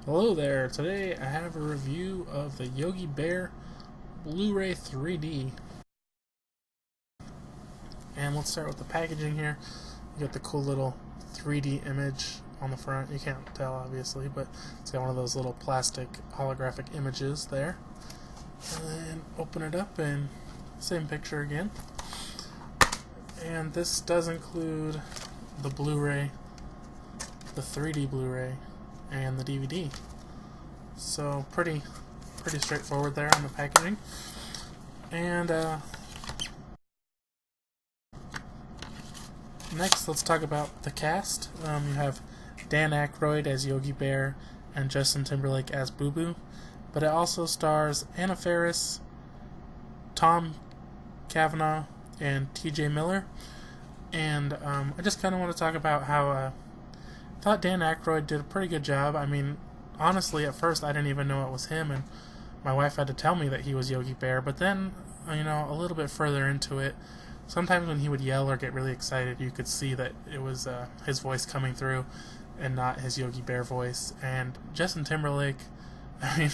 Hello there, today I have a review of the Yogi Bear Blu Ray 3D. And let's start with the packaging here. You got the cool little 3D image on the front. You can't tell obviously, but it's got one of those little plastic holographic images there. And then open it up and same picture again. And this does include the Blu-ray, the 3D Blu-ray, and the DVD. So pretty straightforward there on the packaging. And next, let's talk about the cast. You have Dan Aykroyd as Yogi Bear and Justin Timberlake as Boo Boo, but it also stars Anna Faris, Tom Cavanaugh, and T.J. Miller. And I just kind of want to talk about how I thought Dan Aykroyd did a pretty good job. I mean, honestly, at first I didn't even know it was him, and my wife had to tell me that he was Yogi Bear. But then, a little bit further into it, sometimes when he would yell or get really excited, you could see that it was his voice coming through and not his Yogi Bear voice. And Justin Timberlake, I mean,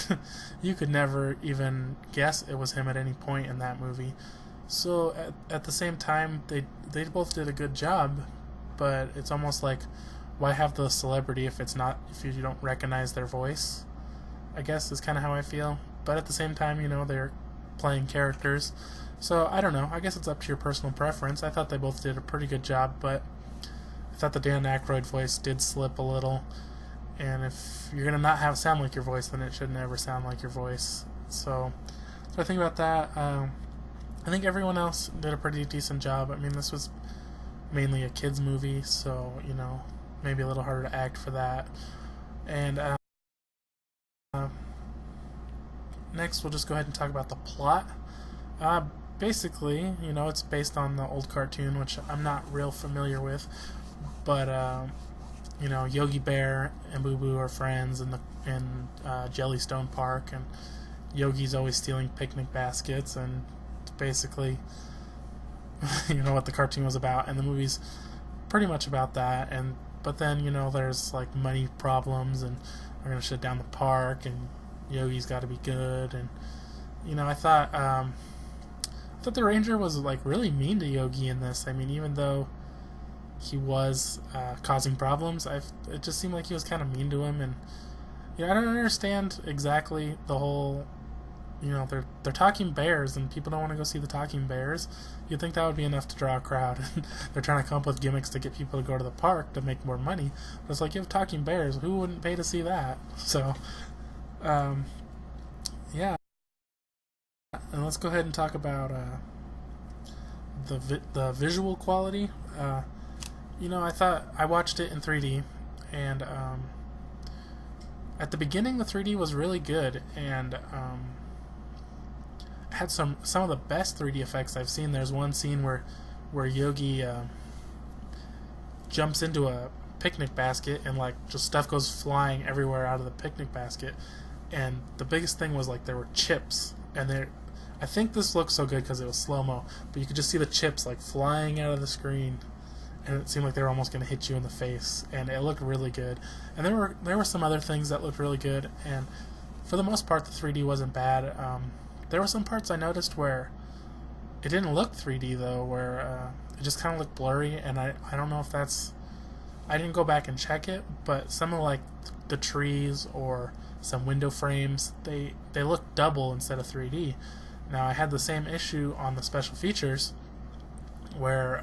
you could never even guess it was him at any point in that movie. So at the same time, they both did a good job, but it's almost like, why have the celebrity if you don't recognize their voice? I guess is kind of how I feel. But at the same time, they're playing characters. So I don't know. I guess it's up to your personal preference. I thought they both did a pretty good job, but I thought the Dan Aykroyd voice did slip a little. And if you're gonna not sound like your voice, then it should never sound like your voice. So I think about that. I think everyone else did a pretty decent job. I mean, this was mainly a kids movie, so maybe a little harder to act for that. And next, we'll just go ahead and talk about the plot. Basically, it's based on the old cartoon, which I'm not real familiar with, but Yogi Bear and Boo Boo are friends in Jellystone Park, and Yogi's always stealing picnic baskets, and it's basically what the cartoon was about, and the movie's pretty much about that. But then there's like money problems, and we're gonna shut down the park, and Yogi's got to be good, and I thought the ranger was like really mean to Yogi in this. I mean, even though he was causing problems, it just seemed like he was kind of mean to him, and I don't understand exactly the whole. They're talking bears, and people don't want to go see the talking bears. You'd think that would be enough to draw a crowd. They're trying to come up with gimmicks to get people to go to the park to make more money. But it's like, you have talking bears. Who wouldn't pay to see that? So, yeah. And let's go ahead and talk about the visual quality. I thought I watched it in 3D, and at the beginning the 3D was really good, and had some of the best 3D effects I've seen. There's one scene where Yogi jumps into a picnic basket, and like just stuff goes flying everywhere out of the picnic basket. And the biggest thing was like there were chips, and I think this looked so good because it was slow-mo, but you could just see the chips like flying out of the screen, and it seemed like they were almost going to hit you in the face, and it looked really good. And there were some other things that looked really good, and for the most part the 3D wasn't bad. There were some parts I noticed where it didn't look 3D though, where it just kind of looked blurry, and I don't know if that's, I didn't go back and check it, but some of like the trees or some window frames, they look double instead of 3D. Now I had the same issue on the special features where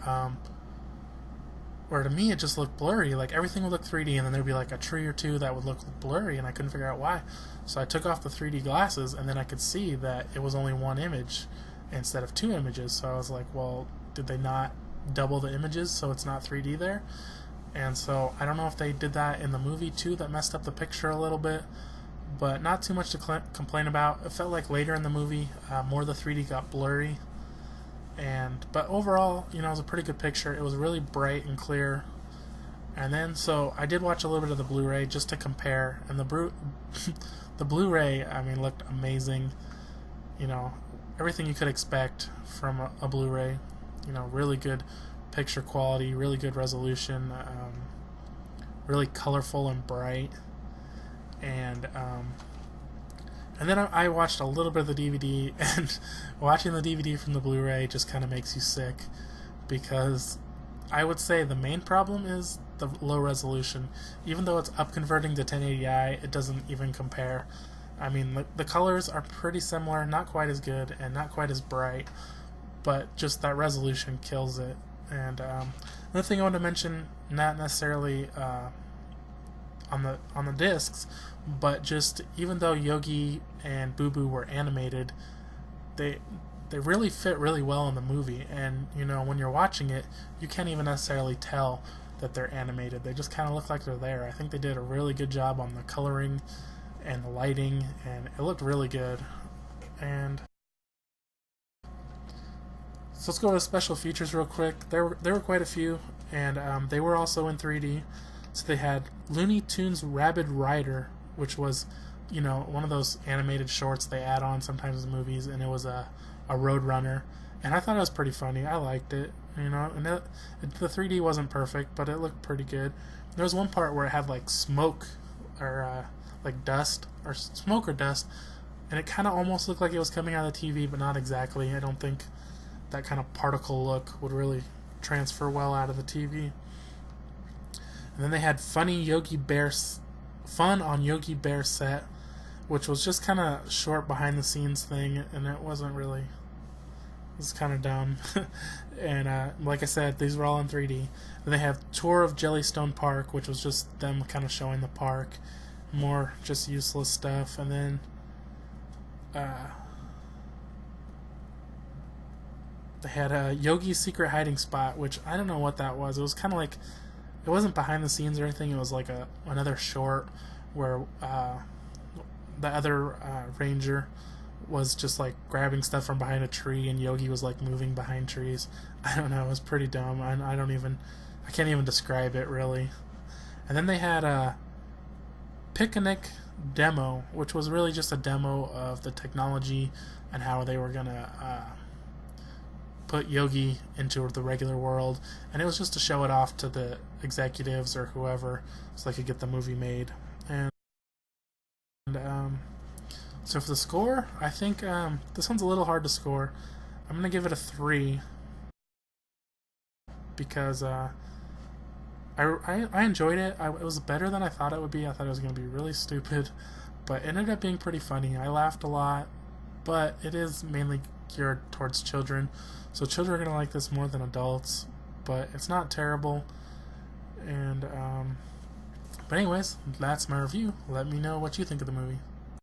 to me it just looked blurry. Like everything would look 3D, and then there'd be like a tree or two that would look blurry, and I couldn't figure out why. So I took off the 3D glasses, and then I could see that it was only one image instead of two images. So I was like, well, did they not double the images so it's not 3D there? And so I don't know if they did that in the movie too, that messed up the picture a little bit, but not too much to complain about. It felt like later in the movie, more of the 3D got blurry. But overall, it was a pretty good picture. It was really bright and clear. And then, so I did watch a little bit of the Blu-ray just to compare, and the Blu-ray, I mean, looked amazing. Everything you could expect from a Blu-ray. Really good picture quality, really good resolution, really colorful and bright. And then I watched a little bit of the DVD, and watching the DVD from the Blu-ray just kind of makes you sick, because I would say the main problem is the low resolution. Even though it's upconverting to 1080i, it doesn't even compare. I mean, the colors are pretty similar, not quite as good and not quite as bright, but just that resolution kills it. And another thing I want to mention, not necessarily on the discs, but just even though Yogi and Boo Boo were animated, they really fit really well in the movie. And you know, when you're watching it, you can't even necessarily tell that they're animated. They just kind of look like they're there. I think they did a really good job on the coloring and the lighting, and it looked really good. And so let's go to special features real quick. There were quite a few, and they were also in 3D. So they had Looney Tunes Rabid Rider, which was, you know, one of those animated shorts they add on sometimes in movies, and it was a road runner, and I thought it was pretty funny. I liked it, you know, and the 3D wasn't perfect, but it looked pretty good. There was one part where it had like smoke or like dust, or smoke or dust, and it kind of almost looked like it was coming out of the TV, but not exactly. I don't think that kind of particle look would really transfer well out of the TV. And then they had fun on Yogi Bear set, which was just kind of short behind the scenes thing, and it wasn't really, it was kind of dumb. And like I said, these were all in 3D. Then they have Tour of Jellystone Park, which was just them kind of showing the park, more just useless stuff. And then they had Yogi's Secret Hiding Spot, which I don't know what that was. It was kind of like, it wasn't behind the scenes or anything. It was like another short where the other ranger was just like grabbing stuff from behind a tree, and Yogi was like moving behind trees. I don't know. It was pretty dumb. I can't even describe it really. And then they had a Picnic Demo, which was really just a demo of the technology and how they were gonna put Yogi into the regular world, and it was just to show it off to the executives or whoever, so they could get the movie made. And so for the score, I think this one's a little hard to score. I'm gonna give it a 3 because I enjoyed it. It was better than I thought it would be. I thought it was gonna be really stupid, but it ended up being pretty funny. I laughed a lot, but it is mainly geared towards children, so children are gonna like this more than adults. But it's not terrible. And but anyways, that's my review. Let me know what you think of the movie.